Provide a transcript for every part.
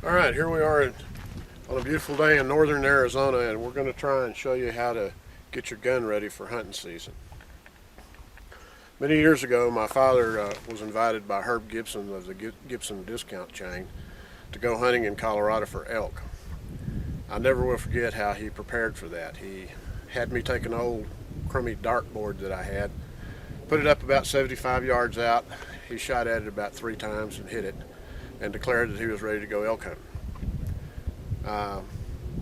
All right, here we are on a beautiful day in northern Arizona, and we're going to try and show you how to get your gun ready for hunting season. Many years ago, my father was invited by Herb Gibson of the Gibson discount chain to go hunting in Colorado for elk. I never will forget how he prepared for that. He had me take an old crummy dartboard that I had, put it up about 75 yards out. He shot at it about 3 times and hit it, and declared that he was ready to go elk hunting.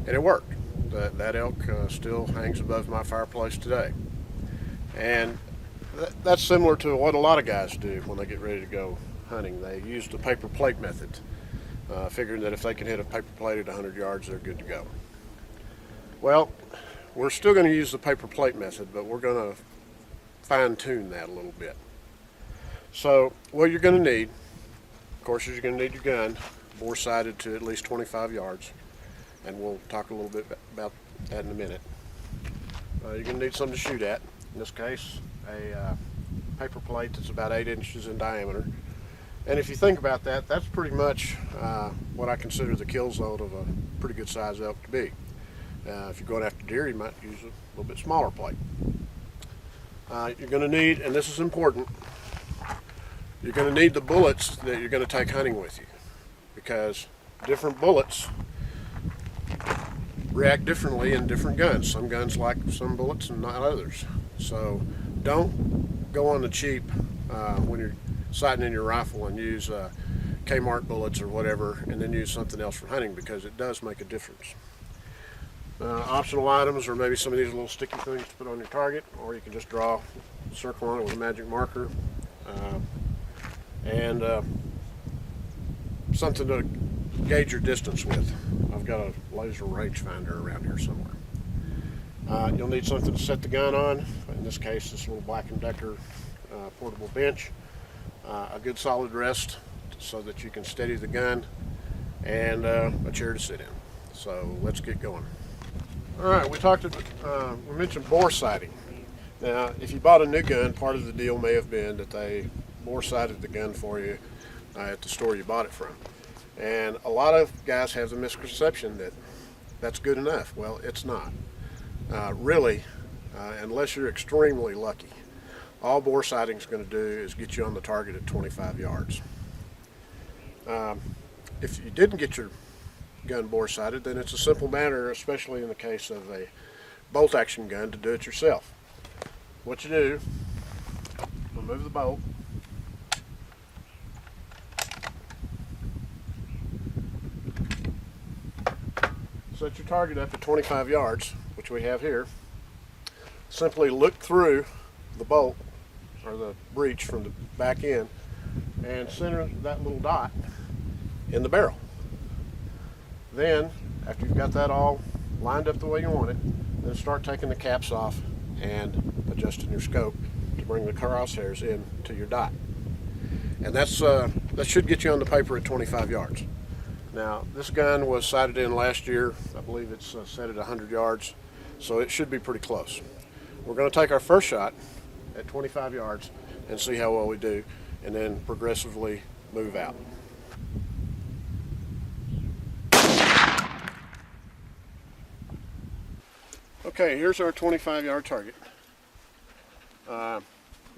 And it worked. That elk still hangs above my fireplace today. And that's similar to what a lot of guys do when they get ready to go hunting. They use the paper plate method, figuring that if they can hit a paper plate at 100 yards, they're good to go. Well, we're still going to use the paper plate method, but we're going to fine-tune that a little bit. So what you're going to need, of course, is you're going to need your gun, bore-sighted to at least 25 yards, and we'll talk a little bit about that in a minute. You're going to need something to shoot at. In this case, a paper plate that's about 8 inches in diameter. And if you think about that, that's pretty much what I consider the kill zone of a pretty good size elk to be. If you're going after deer, you might use a little bit smaller plate. You're going to need, and this is important, you're going to need the bullets that you're going to take hunting with you, because different bullets react differently in different guns. Some guns like some bullets and not others. So don't go on the cheap when you're sighting in your rifle and use Kmart bullets or whatever, and then use something else for hunting, because it does make a difference. Optional items are maybe some of these little sticky things to put on your target, or you can just draw a circle on it with a magic marker, and something to gauge your distance with. I've got a laser rangefinder around here somewhere. You'll need something to set the gun on. In this case, this little Black & Decker portable bench. A good solid rest so that you can steady the gun, and a chair to sit in. So let's get going. All right, we mentioned bore sighting. Now, if you bought a new gun, part of the deal may have been that they bore sighted the gun for you at the store you bought it from. And a lot of guys have the misconception that that's good enough. Well, it's not. Really, unless you're extremely lucky, all bore sighting is going to do is get you on the target at 25 yards. If you didn't get your gun bore sighted, then it's a simple matter, especially in the case of a bolt action gun, to do it yourself. What you do, remove the bolt, set your target up at 25 yards, which we have here. Simply look through the bolt or the breech from the back end and center that little dot in the barrel. Then, after you've got that all lined up the way you want it, then start taking the caps off and adjusting your scope to bring the crosshairs in to your dot. And that should get you on the paper at 25 yards. Now, this gun was sighted in last year. I believe it's set at 100 yards, so it should be pretty close. We're going to take our first shot at 25 yards and see how well we do, and then progressively move out. Okay, here's our 25-yard target. The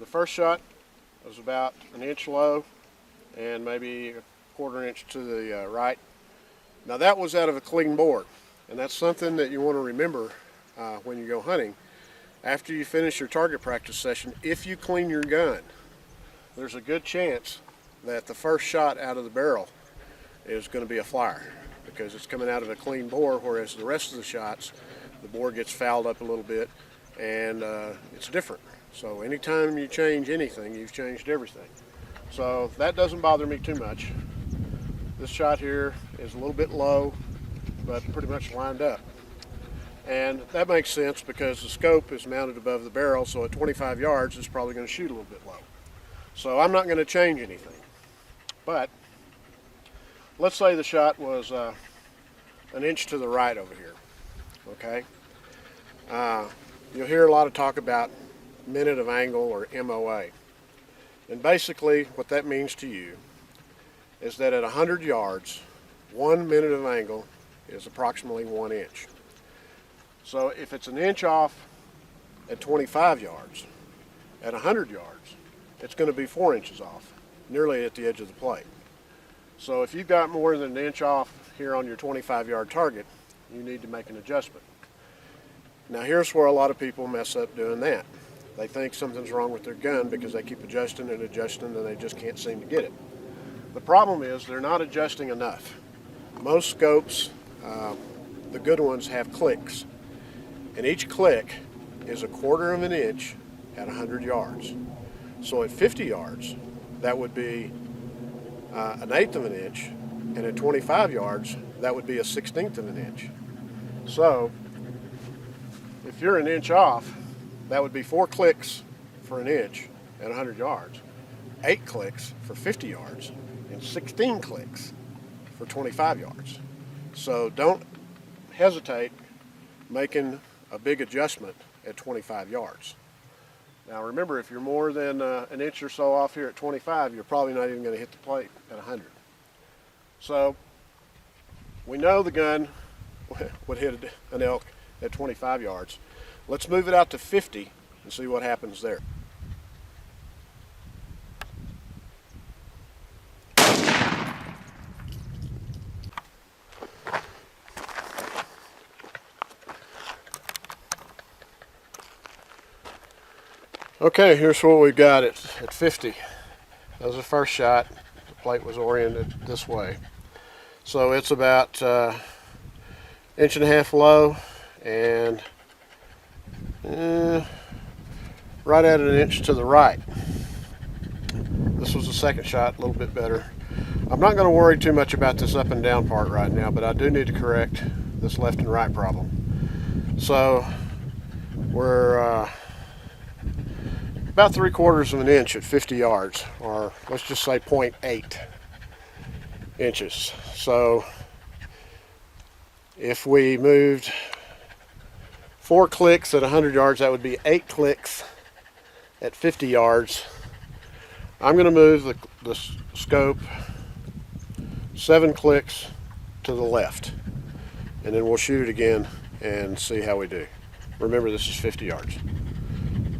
first shot was about an inch low and maybe a quarter inch to the right. Now that was out of a clean bore, and that's something that you want to remember when you go hunting. After you finish your target practice session, if you clean your gun, there's a good chance that the first shot out of the barrel is going to be a flyer, because it's coming out of a clean bore, whereas the rest of the shots, the bore gets fouled up a little bit, and it's different. So anytime you change anything, you've changed everything. So that doesn't bother me too much. This shot here is a little bit low, but pretty much lined up. And that makes sense because the scope is mounted above the barrel, so at 25 yards it's probably going to shoot a little bit low. So I'm not going to change anything. But let's say the shot was an inch to the right over here. Okay? You'll hear a lot of talk about minute of angle, or MOA. And basically what that means to you is that at 100 yards, 1 minute of angle is approximately 1 inch. So if it's an inch off at 25 yards, at 100 yards, it's going to be 4 inches off, nearly at the edge of the plate. So if you've got more than an inch off here on your 25-yard target, you need to make an adjustment. Now here's where a lot of people mess up doing that. They think something's wrong with their gun because they keep adjusting and adjusting and they just can't seem to get it. The problem is they're not adjusting enough. Most scopes, the good ones, have clicks, and each click is 1/4 of an inch at 100 yards. So at 50 yards, that would be 1/8 of an inch, and at 25 yards, that would be 1/16 of an inch. So if you're an inch off, that would be 4 clicks for an inch at 100 yards, 8 clicks for 50 yards, and 16 clicks for 25 yards. So don't hesitate making a big adjustment at 25 yards. Now remember, if you're more than an inch or so off here at 25, you're probably not even going to hit the plate at 100. So we know the gun would hit an elk at 25 yards. Let's move it out to 50 and see what happens there. Okay, here's what we've got at 50. That was the first shot. The plate was oriented this way. So it's about 1.5 inches low and right at 1 inch to the right. This was the second shot, a little bit better. I'm not going to worry too much about this up and down part right now, but I do need to correct this left and right problem. So we're about 3/4 of an inch at 50 yards, or let's just say 0.8 inches. So if we moved 4 clicks at 100 yards, that would be 8 clicks at 50 yards. I'm going to move the scope 7 clicks to the left, and then we'll shoot it again and see how we do. Remember, this is 50 yards.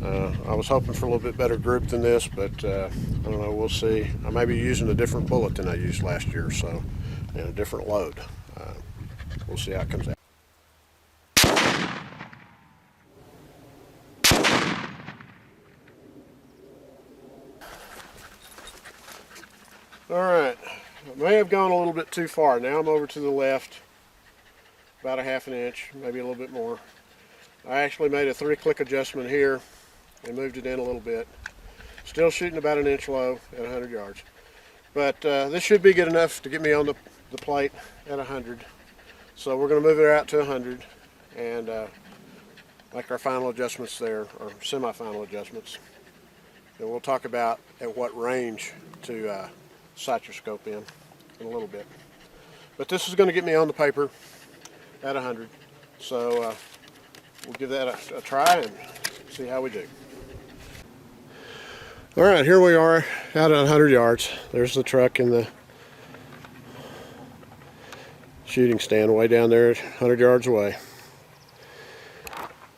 I was hoping for a little bit better group than this, but I don't know, we'll see. I may be using a different bullet than I used last year, so, and a different load. We'll see how it comes out. All right, I may have gone a little bit too far. Now I'm over to the left, about 1/2 inch, maybe a little bit more. I actually made a 3-click adjustment here and moved it in a little bit. Still shooting about 1 inch low at 100 yards. But this should be good enough to get me on the plate at 100. So we're going to move it out to 100 and make our final adjustments there, or semi-final adjustments. And we'll talk about at what range to sight your scope in a little bit. But this is going to get me on the paper at 100. So we'll give that a try and see how we do. All right, here we are out at 100 yards. There's the truck in the shooting stand way down there, 100 yards away.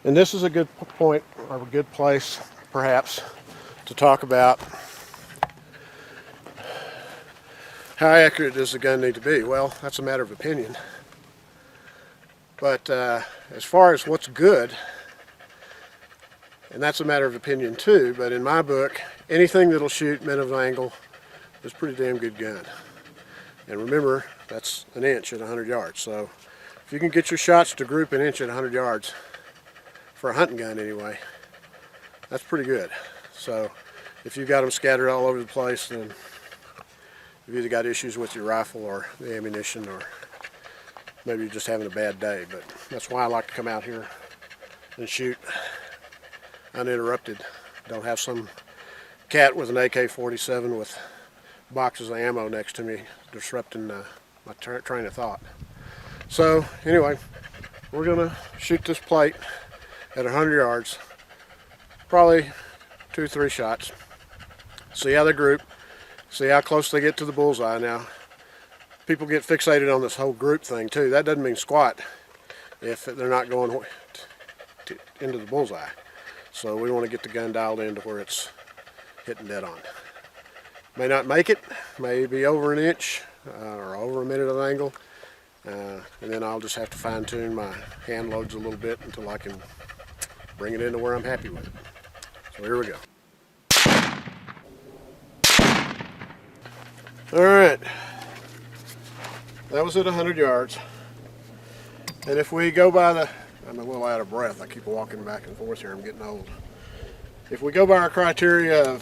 And this is a good point, or a good place, perhaps, to talk about how accurate does the gun need to be. Well, that's a matter of opinion. But as far as what's good, and that's a matter of opinion too, but in my book, anything that'll shoot minute of angle is a pretty damn good gun. And remember, that's 1 inch at 100 yards. So if you can get your shots to group 1 inch at 100 yards, for a hunting gun anyway, that's pretty good. So if you've got them scattered all over the place, then you've either got issues with your rifle or the ammunition, or maybe you're just having a bad day. But that's why I like to come out here and shoot uninterrupted. Don't have some cat with an AK-47 with boxes of ammo next to me disrupting my train of thought. So anyway, we're gonna shoot this plate at 100 yards, probably 2-3 shots. See how they group, see how close they get to the bullseye. Now people get fixated on this whole group thing too. That doesn't mean squat if they're not going into the bullseye. So we want to get the gun dialed in to where it's hitting dead on. May not make it, may be over an inch or over a minute of angle, and then I'll just have to fine tune my hand loads a little bit until I can bring it into where I'm happy with it. So here we go. Alright, that was at 100 yards. And if we go by I'm a little out of breath, I keep walking back and forth here, I'm getting old. If we go by our criteria of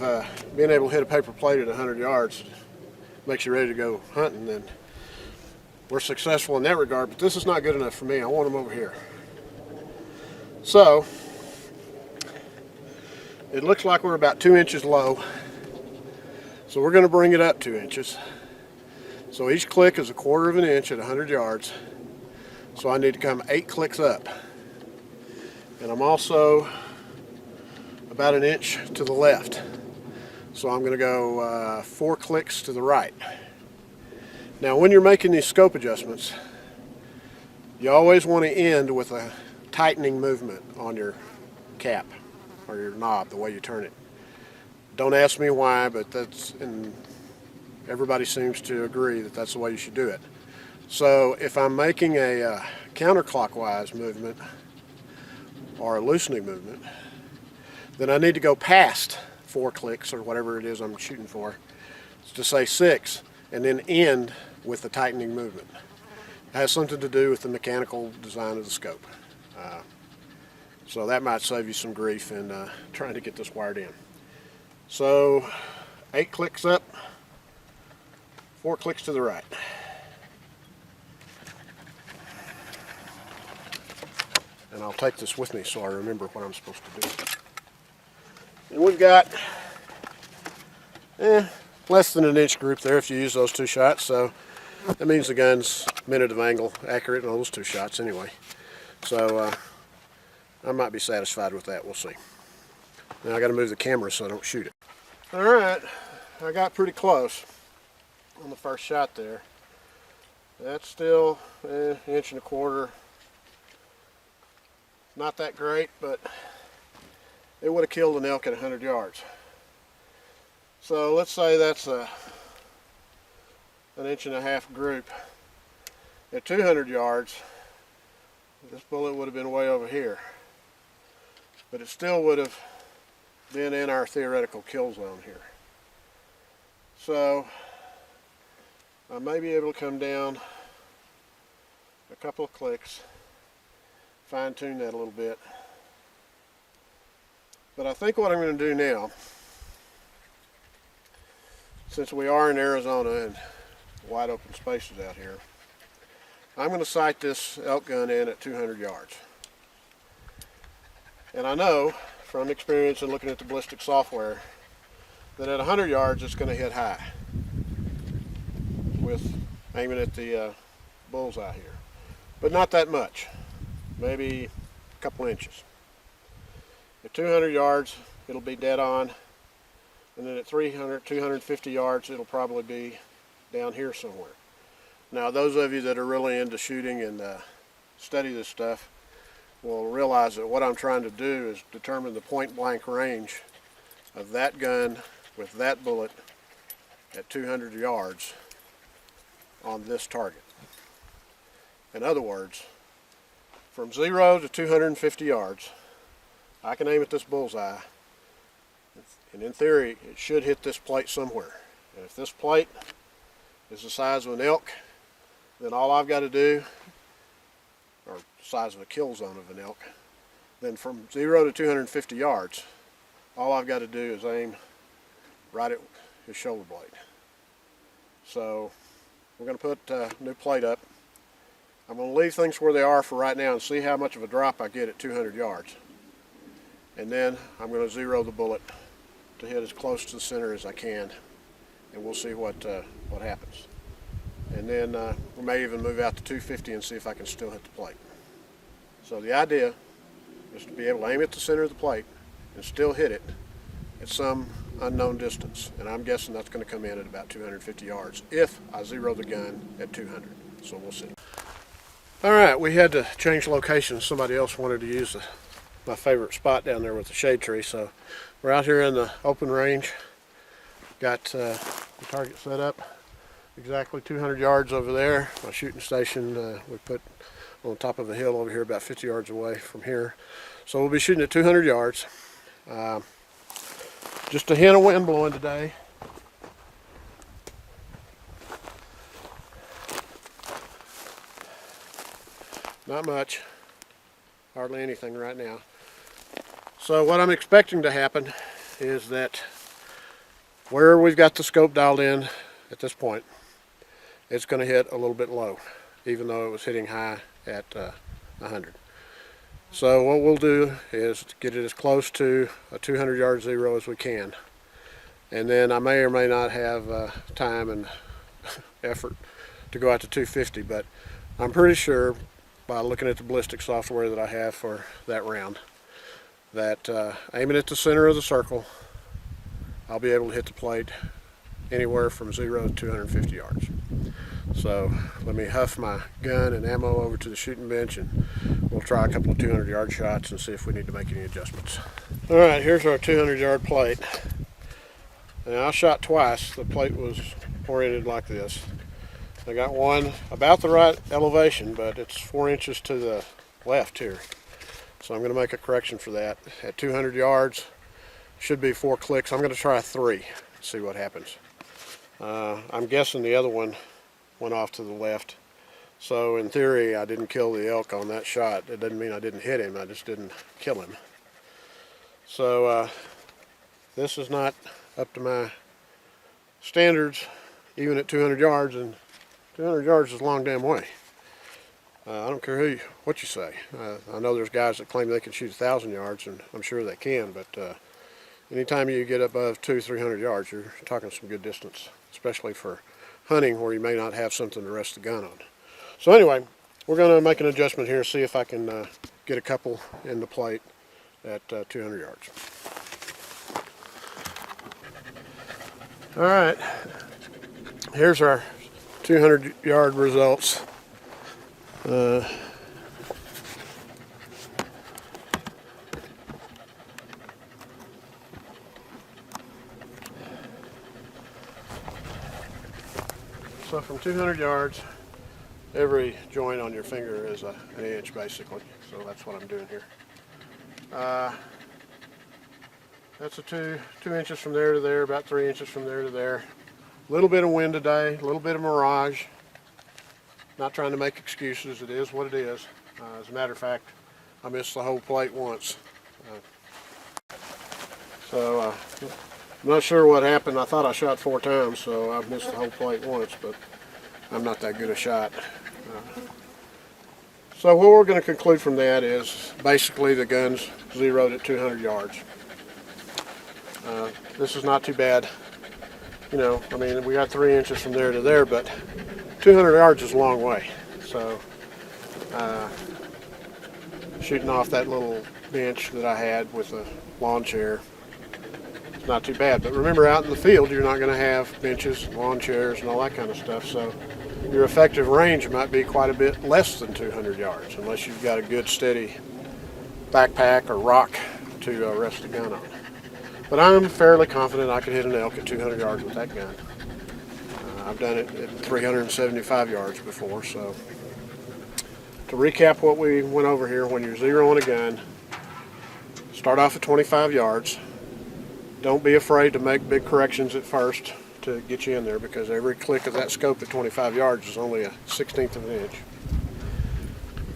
being able to hit a paper plate at 100 yards, makes you ready to go hunting, then we're successful in that regard, but this is not good enough for me. I want them over here. So, it looks like we're about 2 inches low, so we're going to bring it up 2 inches. So each click is 1/4 of an inch at 100 yards, so I need to come 8 clicks up. And I'm also about an inch to the left, so I'm going to go 4 clicks to the right. Now when you're making these scope adjustments, you always want to end with a tightening movement on your cap or your knob, the way you turn it. Don't ask me why, but and everybody seems to agree that that's the way you should do it. So if I'm making a counterclockwise movement or a loosening movement, then I need to go past 4 clicks or whatever it is I'm shooting for to say 6, and then end with the tightening movement. It has something to do with the mechanical design of the scope. So that might save you some grief in trying to get this wired in. So 8 clicks up, 4 clicks to the right. And I'll take this with me so I remember what I'm supposed to do. And we've got less than an inch group there if you use those 2 shots, so that means the gun's minute of angle accurate on those 2 shots anyway. So I might be satisfied with that, we'll see. Now I got to move the camera so I don't shoot it. Alright, I got pretty close on the first shot there. That's still an 1.25 inches. Not that great, but it would have killed an elk at 100 yards. So let's say that's an 1.5 inch group. At 200 yards, this bullet would have been way over here. But it still would have been in our theoretical kill zone here. So I may be able to come down a couple of clicks, fine tune that a little bit. But I think what I'm going to do now, since we are in Arizona and wide open spaces out here, I'm going to sight this elk gun in at 200 yards. And I know from experience and looking at the Ballistic software that at 100 yards it's going to hit high with aiming at the bullseye here. But not that much, maybe a couple inches. At 200 yards it'll be dead on, and then at 300, 250 yards it'll probably be down here somewhere. Now those of you that are really into shooting and study this stuff will realize that what I'm trying to do is determine the point blank range of that gun with that bullet at 200 yards on this target. In other words, from 0 to 250 yards, I can aim at this bullseye, and in theory it should hit this plate somewhere. And if this plate is the size of an elk, then all I've got to do, or the size of a kill zone of an elk, then from 0 to 250 yards, all I've got to do is aim right at his shoulder blade. So we're going to put a new plate up. I'm going to leave things where they are for right now and see how much of a drop I get at 200 yards. And then I'm going to zero the bullet to hit as close to the center as I can, and we'll see what happens. And then we may even move out to 250 and see if I can still hit the plate. So the idea is to be able to aim at the center of the plate and still hit it at some unknown distance, and I'm guessing that's going to come in at about 250 yards if I zero the gun at 200. So we'll see. All right, we had to change locations. Somebody else wanted to use my favorite spot down there with the shade tree, so we're out here in the open range. Got the target set up exactly 200 yards over there. My shooting station we put on top of a hill over here about 50 yards away from here. So we'll be shooting at 200 yards. Just a hint of wind blowing today. Not much, hardly anything right now. So what I'm expecting to happen is that where we've got the scope dialed in at this point, it's going to hit a little bit low, even though it was hitting high at 100. So what we'll do is get it as close to a 200 yard zero as we can. And then I may or may not have time and effort to go out to 250, but I'm pretty sure by looking at the ballistic software that I have for that round that aiming at the center of the circle, I'll be able to hit the plate anywhere from 0 to 250 yards. So let me huff my gun and ammo over to the shooting bench, and we'll try a couple of 200 yard shots and see if we need to make any adjustments. All right, here's our 200 yard plate. Now I shot twice. The plate was oriented like this. I got one about the right elevation, but it's 4 inches to the left here. So I'm going to make a correction for that. At 200 yards, should be 4 clicks. I'm going to try 3, see what happens. I'm guessing the other one went off to the left. So in theory, I didn't kill the elk on that shot. It doesn't mean I didn't hit him, I just didn't kill him. So this is not up to my standards, even at 200 yards, and 200 yards is a long damn way. I don't care what you say. I know there's guys that claim they can shoot 1,000 yards, and I'm sure they can, but anytime you get above 200-300 yards, you're talking some good distance, especially for hunting where you may not have something to rest the gun on. So anyway, we're going to make an adjustment here, see if I can get a couple in the plate at 200 yards. All right, here's our 200 yard results. So from 200 yards, every joint on your finger is an inch basically. So that's what I'm doing here. That's a 2 inches from there to there, about 3 inches from there to there. A little bit of wind today, a little bit of mirage. Not trying to make excuses, it is what it is. As a matter of fact, I missed the whole plate once. I'm not sure what happened. I thought I shot 4 times, so I've missed the whole plate once, but I'm not that good a shot. So what we're going to conclude from that is basically the gun's zeroed at 200 yards. This is not too bad. You know, I mean, we got 3 inches from there to there, but 200 yards is a long way. So shooting off that little bench that I had with a lawn chair, it's not too bad. But remember, out in the field, you're not going to have benches, lawn chairs, and all that kind of stuff. So your effective range might be quite a bit less than 200 yards, unless you've got a good steady backpack or rock to rest the gun on. But I'm fairly confident I could hit an elk at 200 yards with that gun. I've done it at 375 yards before. So to recap what we went over here, when you're zeroing a gun, start off at 25 yards. Don't be afraid to make big corrections at first to get you in there, because every click of that scope at 25 yards is only a 1/16 of an inch.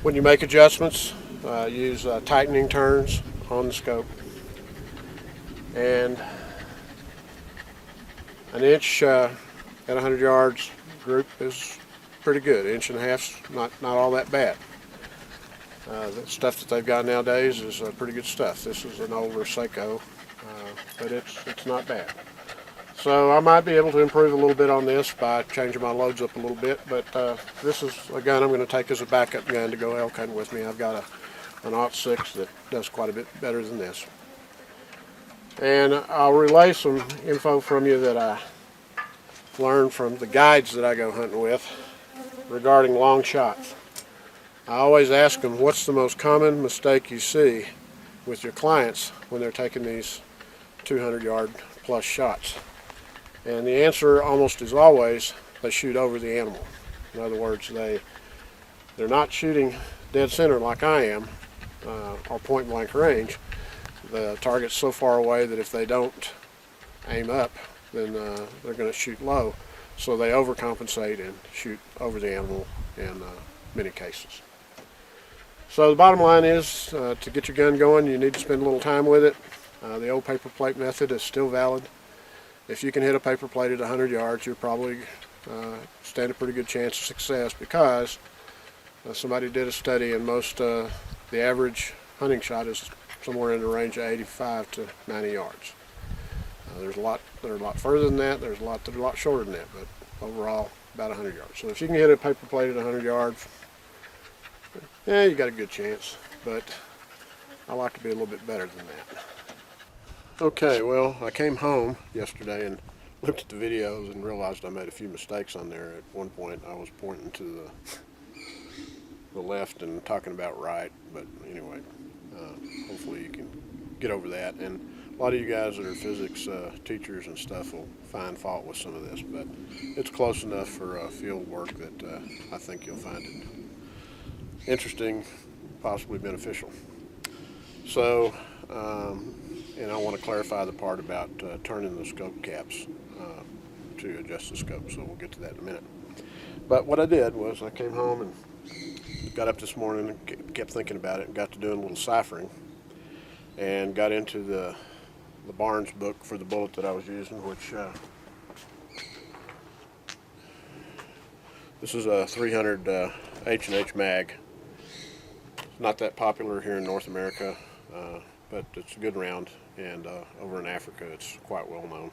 When you make adjustments, use tightening turns on the scope. And an inch at 100 yards group is pretty good. 1.5 inches, not all that bad. The stuff that they've got nowadays is pretty good stuff. This is an older Seiko, but it's not bad. So I might be able to improve a little bit on this by changing my loads up a little bit, but this is a gun I'm going to take as a backup gun to go elk hunting with me. I've got an .06 that does quite a bit better than this. And I'll relay some info from you that I learned from the guides that I go hunting with regarding long shots. I always ask them, what's the most common mistake you see with your clients when they're taking these 200-yard plus shots? And the answer almost is always they shoot over the animal. In other words, they're not shooting dead center like I am, or point blank range. The target's so far away that if they don't aim up, then they're going to shoot low. So they overcompensate and shoot over the animal in many cases. So the bottom line is, to get your gun going, you need to spend a little time with it. The old paper plate method is still valid. If you can hit a paper plate at 100 yards, you're probably stand a pretty good chance of success, because somebody did a study, and the average hunting shot is somewhere in the range of 85 to 90 yards. There's a lot that are a lot further than that. There's a lot that are a lot shorter than that, but overall about 100 yards. So if you can hit a paper plate at 100 yards, yeah, you got a good chance, but I like to be a little bit better than that. Okay, well, I came home yesterday and looked at the videos and realized I made a few mistakes on there. At one point I was pointing to the left and talking about right, but anyway, hopefully you can get over that. And a lot of you guys that are physics teachers and stuff will find fault with some of this, but it's close enough for field work that I think you'll find it interesting, possibly beneficial. So, and I want to clarify the part about turning the scope caps to adjust the scope, so we'll get to that in a minute. But what I did was I came home and got up this morning and kept thinking about it, and got to doing a little ciphering, and got into the Barnes book for the bullet that I was using, which this is a 300 H&H mag. It's not that popular here in North America, but it's a good round, and over in Africa it's quite well known.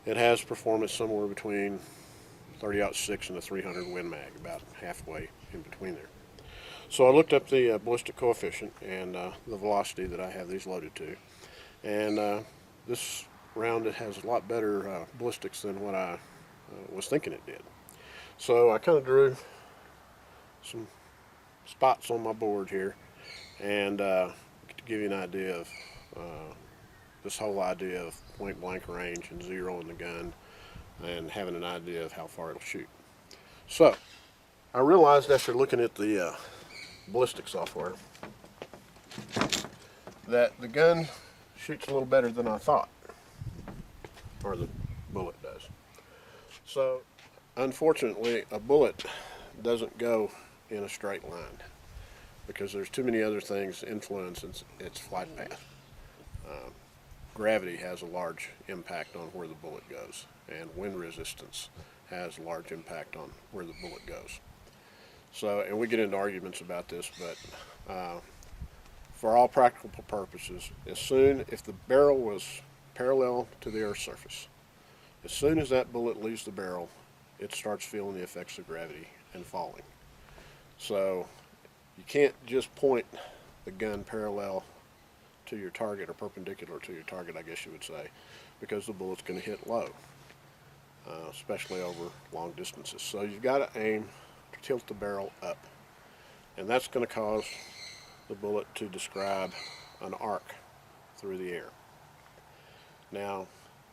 It has performance somewhere between 30-06 and a 300 Win Mag, about halfway in between there. So I looked up the ballistic coefficient and the velocity that I have these loaded to, and this round, it has a lot better ballistics than what I was thinking it did. So I kind of drew some spots on my board here, and to give you an idea of this whole idea of point blank range and zeroing the gun and having an idea of how far it'll shoot. So I realized after looking at the ballistic software that the gun shoots a little better than I thought, or the bullet does. So unfortunately, a bullet doesn't go in a straight line because there's too many other things influencing its flight path. Gravity has a large impact on where the bullet goes, and wind resistance has a large impact on where the bullet goes. So, and we get into arguments about this, but for all practical purposes, if the barrel was parallel to the Earth's surface, as soon as that bullet leaves the barrel, it starts feeling the effects of gravity and falling. So you can't just point the gun parallel to your target, or perpendicular to your target, I guess you would say, because the bullet's going to hit low, especially over long distances. So you've got to aim to tilt the barrel up, and that's going to cause the bullet to describe an arc through the air. Now,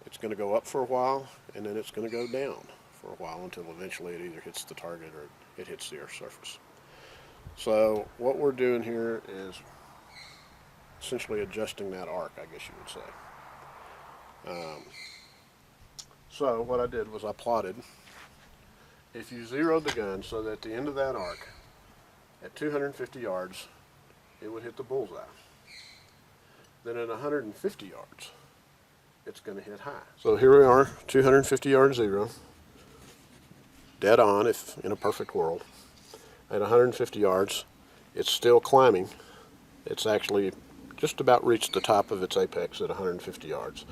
it's going to go up for a while, and then it's going to go down for a while until eventually it either hits the target or it hits the Earth's surface. So what we're doing here is essentially adjusting that arc, I guess you would say. So what I did was I plotted, if you zeroed the gun so that at the end of that arc, at 250 yards, it would hit the bullseye. Then at 150 yards, it's going to hit high. So here we are, 250 yard zero, dead on if in a perfect world. At 150 yards, it's still climbing. It's actually just about reached the top of its apex at 150 yards.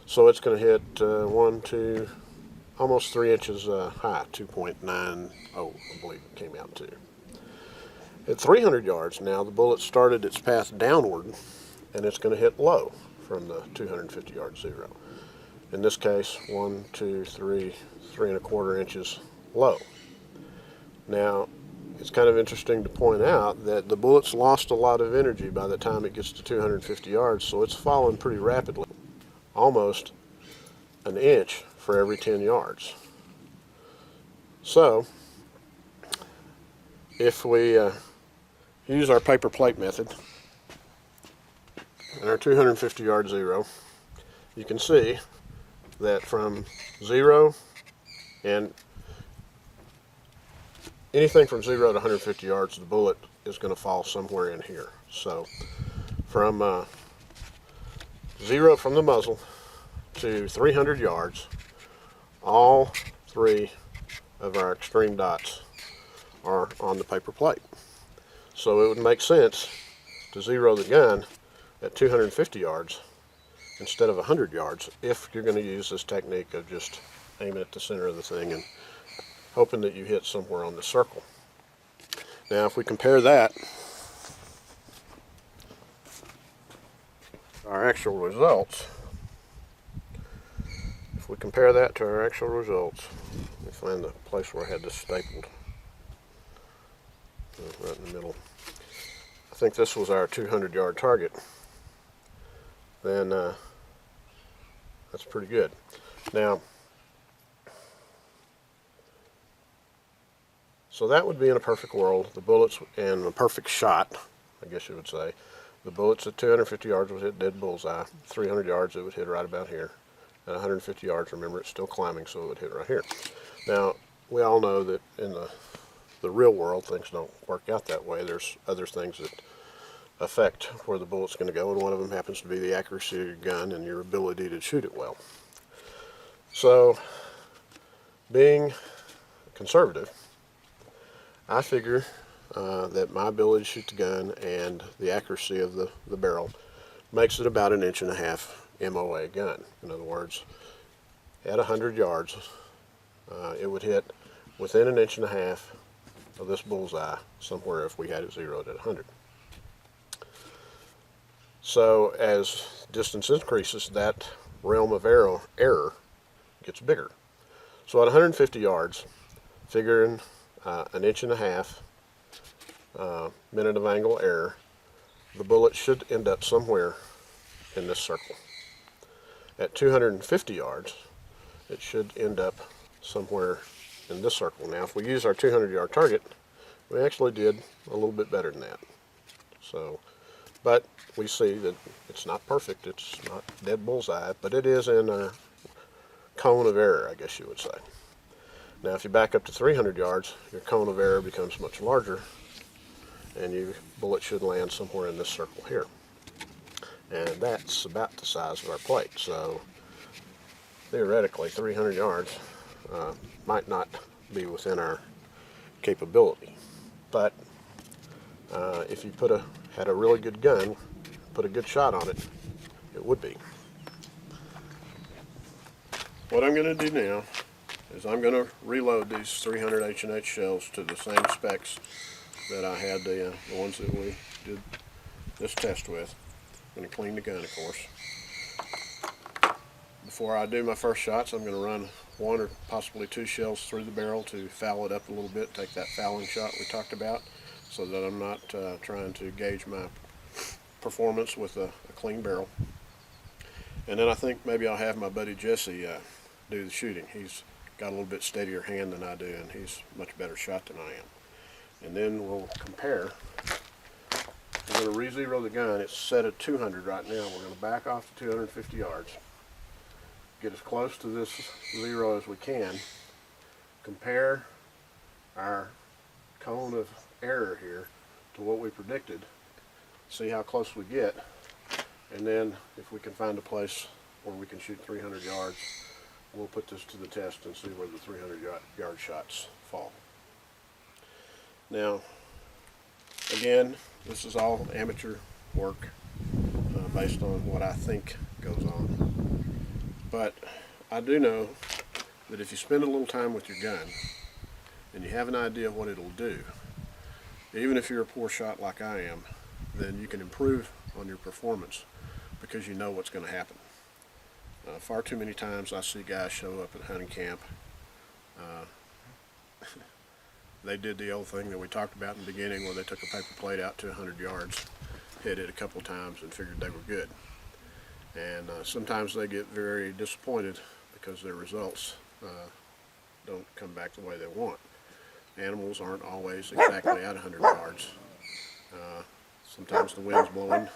So it's going to hit almost 3 inches high, 2.90, I believe it came out to. At 300 yards now, the bullet started its path downward, and it's going to hit low from the 250 yard zero. In this case, 1, 2, 3, 3¼ inches low. Now, it's kind of interesting to point out that the bullet's lost a lot of energy by the time it gets to 250 yards, so it's fallen pretty rapidly, almost an inch for every 10 yards. So, if we use our paper plate method and our 250 yard zero, you can see that from 0 and anything from 0 to 150 yards, the bullet is going to fall somewhere in here. So from 0 from the muzzle to 300 yards, all 3 of our extreme dots are on the paper plate. So it would make sense to zero the gun at 250 yards instead of 100 yards if you're going to use this technique of just aiming at the center of the thing and hoping that you hit somewhere on the circle. Now if we compare that, our actual results, if we compare that to our actual results, let me find the place where I had this stapled, right in the middle. I think this was our 200 yard target. Then that's pretty good. Now, so that would be in a perfect world. The bullets in a perfect shot, I guess you would say. The bullets at 250 yards would hit dead bullseye. 300 yards, it would hit right about here. At 150 yards, remember, it's still climbing, so it would hit right here. Now, we all know that in the real world, things don't work out that way. There's other things that affect where the bullet's going to go, and one of them happens to be the accuracy of your gun and your ability to shoot it well. So, being conservative, I figure that my ability to shoot the gun and the accuracy of the barrel makes it about 1.5 inches MOA gun. In other words, at 100 yards, it would hit within 1.5 inches of this bullseye somewhere if we had it zeroed at 100. So as distance increases, that realm of error gets bigger. So at 150 yards, figuring 1.5 inches minute of angle error, the bullet should end up somewhere in this circle. At 250 yards, it should end up somewhere in this circle. Now, if we use our 200 yard target, we actually did a little bit better than that. So, but we see that it's not perfect, it's not dead bullseye, but it is in a cone of error, I guess you would say. Now, if you back up to 300 yards, your cone of error becomes much larger, and your bullet should land somewhere in this circle here. And that's about the size of our plate. So theoretically, 300 yards might not be within our capability. But if you had a really good gun, put a good shot on it, it would be. What I'm going to do now is I'm going to reload these 300 H&H shells to the same specs that I had the ones that we did this test with. I'm going to clean the gun, of course. Before I do my first shots, I'm going to run 1 or possibly 2 shells through the barrel to foul it up a little bit, take that fouling shot we talked about, so that I'm not trying to gauge my performance with a clean barrel. And then I think maybe I'll have my buddy Jesse do the shooting. He's got a little bit steadier hand than I do, and he's a much better shot than I am. And then we'll compare. We're going to re-zero the gun. It's set at 200 right now. We're going to back off to 250 yards. Get as close to this zero as we can. Compare our cone of error here to what we predicted. See how close we get. And then if we can find a place where we can shoot 300 yards, we'll put this to the test and see where the 300 yard shots fall. Now, again, this is all amateur work based on what I think goes on. But I do know that if you spend a little time with your gun and you have an idea of what it'll do, even if you're a poor shot like I am, then you can improve on your performance because you know what's going to happen. Far too many times I see guys show up at hunting camp. They did the old thing that we talked about in the beginning, where they took a paper plate out to 100 yards, hit it a couple times, and figured they were good. And sometimes they get very disappointed because their results don't come back the way they want. Animals aren't always exactly at 100 yards. Sometimes the wind's blowing,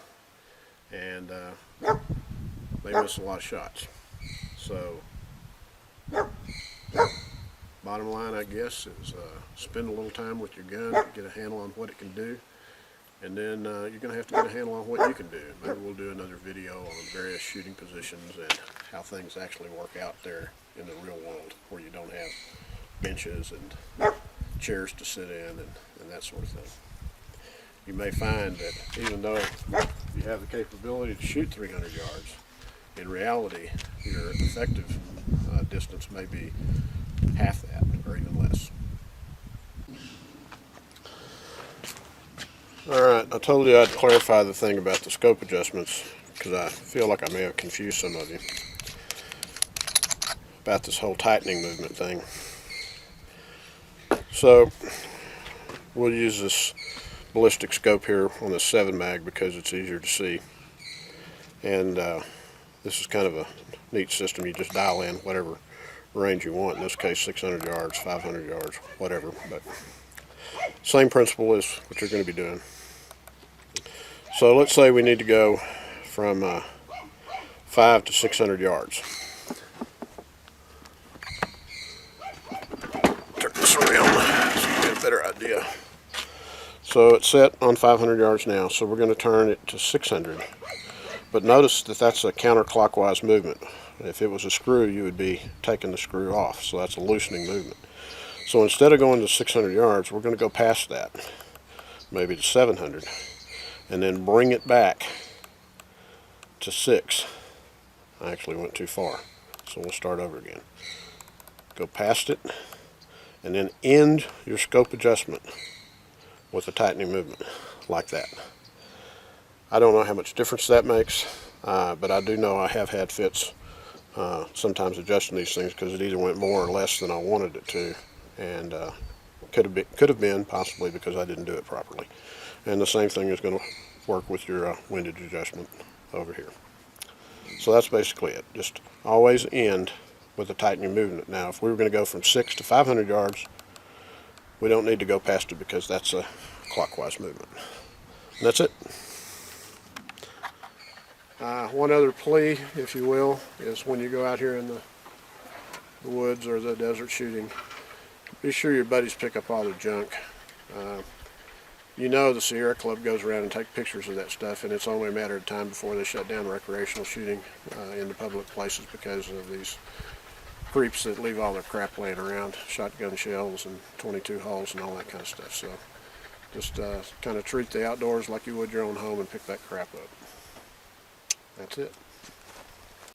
and they miss a lot of shots. So, bottom line, I guess, is spend a little time with your gun, get a handle on what it can do, and then you're going to have to get a handle on what you can do. Maybe we'll do another video on various shooting positions and how things actually work out there in the real world, where you don't have benches and chairs to sit in and that sort of thing. You may find that even though you have the capability to shoot 300 yards, in reality, your effective distance may be half that or even less. Alright, I told you I'd clarify the thing about the scope adjustments, because I feel like I may have confused some of you about this whole tightening movement thing. So, we'll use this ballistic scope here on the 7 mag because it's easier to see. And this is kind of a neat system. You just dial in whatever range you want. In this case, 600 yards, 500 yards, whatever. But same principle is what you're going to be doing. So let's say we need to go from 5 to 600 yards. Turn this around so you get a better idea. So it's set on 500 yards now, so we're going to turn it to 600. But notice that that's a counterclockwise movement. If it was a screw, you would be taking the screw off, so that's a loosening movement. So instead of going to 600 yards, we're going to go past that, maybe to 700, and then bring it back to 6. I actually went too far, so we'll start over again. Go past it, and then end your scope adjustment with a tightening movement, like that. I don't know how much difference that makes, but I do know I have had fits sometimes adjusting these things because it either went more or less than I wanted it to, and could have been possibly because I didn't do it properly. And the same thing is going to work with your windage adjustment over here. So that's basically it. Just always end with a tightening movement. Now, if we were going to go from 6 to 500 yards, we don't need to go past it because that's a clockwise movement. And that's it. One other plea, if you will, is when you go out here in the woods or the desert shooting, be sure your buddies pick up all their junk. You know the Sierra Club goes around and take pictures of that stuff, and it's only a matter of time before they shut down recreational shooting in the public places because of these creeps that leave all their crap laying around, shotgun shells and 22 holes and all that kind of stuff. So just kind of treat the outdoors like you would your own home and pick that crap up. That's it.